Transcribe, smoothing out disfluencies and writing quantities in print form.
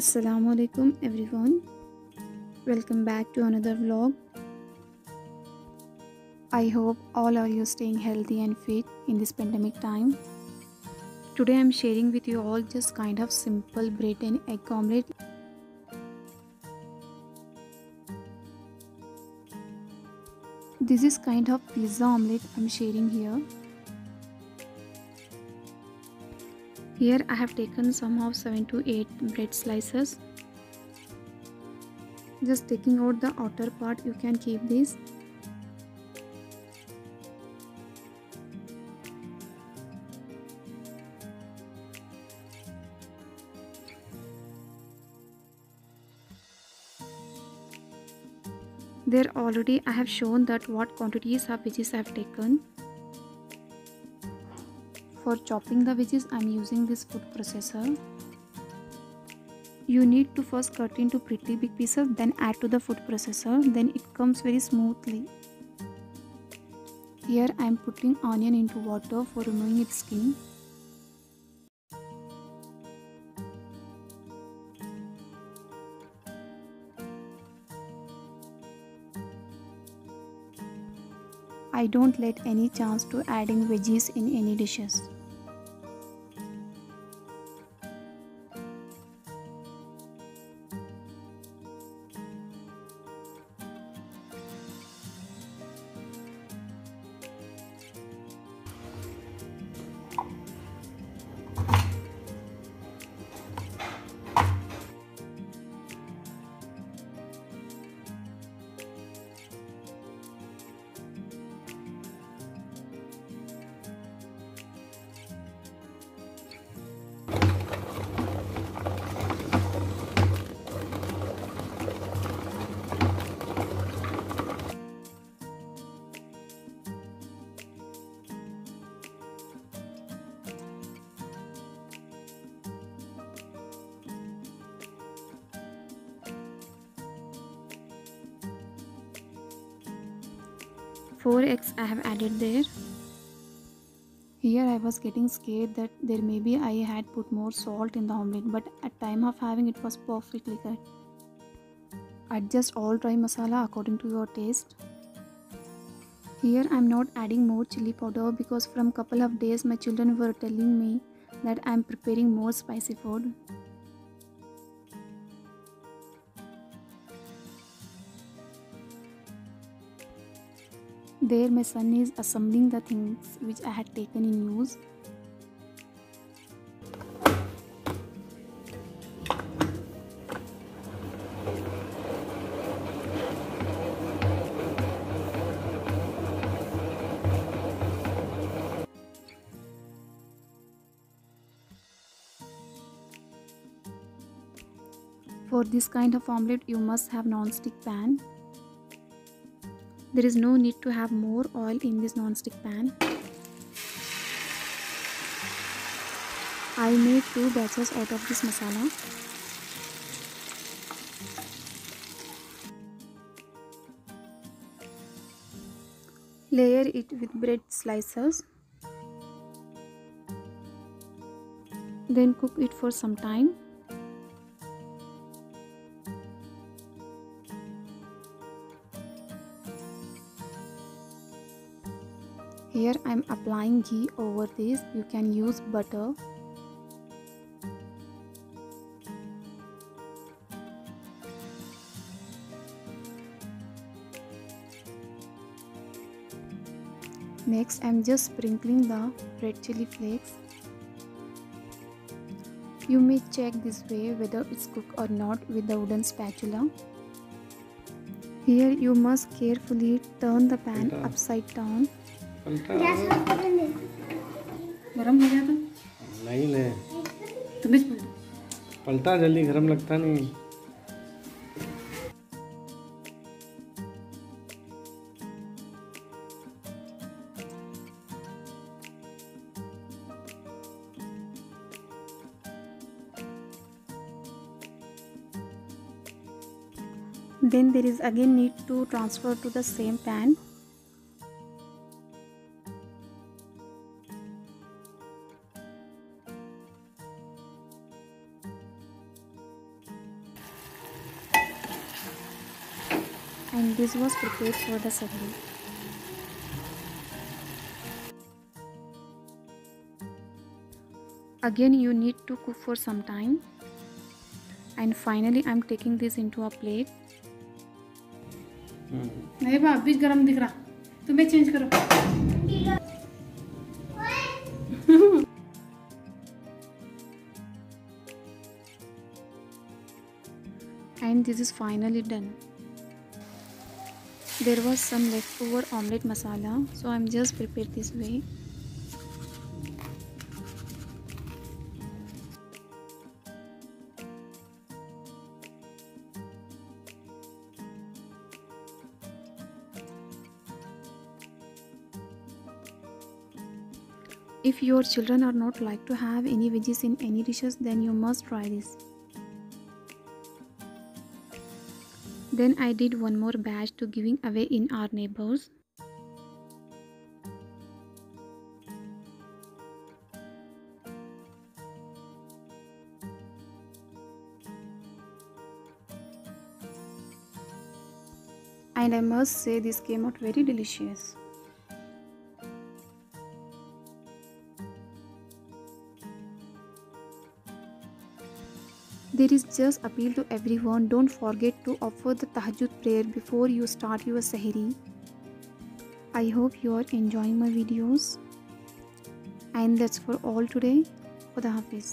Assalamualaikum everyone. Welcome back to another vlog. I hope all are you staying healthy and fit in this pandemic time. Today I'm sharing with you all just kind of simple bread and egg omelette. This is kind of pizza omelette I'm sharing here. Here I have taken some of 7 to 8 bread slices. Just taking out the outer part, you can keep this. There already I have shown that what quantities of veggies I have taken. For chopping the veggies I am using this food processor. You need to first cut into pretty big pieces, then add to the food processor, then it comes very smoothly. Here I am putting onion into water for removing its skin. I don't let any chance to adding veggies in any dishes. Four eggs I have added there. Here I was getting scared that there maybe I had put more salt in the omelette, but at time of having it was perfectly good. Adjust all dry masala according to your taste. Here I am not adding more chili powder because from couple of days my children were telling me that I am preparing more spicy food. There my son is assembling the things which I had taken in use. For this kind of omelette you must have non-stick pan. There is no need to have more oil in this non-stick pan. I made 2 batches out of this masala. Layer it with bread slices. Then cook it for some time. Here I am applying ghee over this. You can use butter. Next I am just sprinkling the red chili flakes. You may check this way whether it's cooked or not with the wooden spatula. Here you must carefully turn the pan upside down. गरम हो गया तो नहीं ले तो बीच पलटा जल्दी गरम लगता नहीं. Then there is again need to transfer to the same pan. and this was prepared for the sahri. Again you need to cook for some time, and finally I'm taking this into a plate. नहीं बा अभी गरम दिख रहा, तुम्हें change करो. And this is finally done. There was some leftover omelette masala, so I'm just prepared this way. If your children are not like to have any veggies in any dishes, then you must try this. Then I did one more batch to giving away in our neighbors. And I must say this came out very delicious. There is just appeal to everyone. Don't forget to offer the tahajjud prayer before you start your sahri. I hope you are enjoying my videos. And that's for all today. Khuda Hafiz.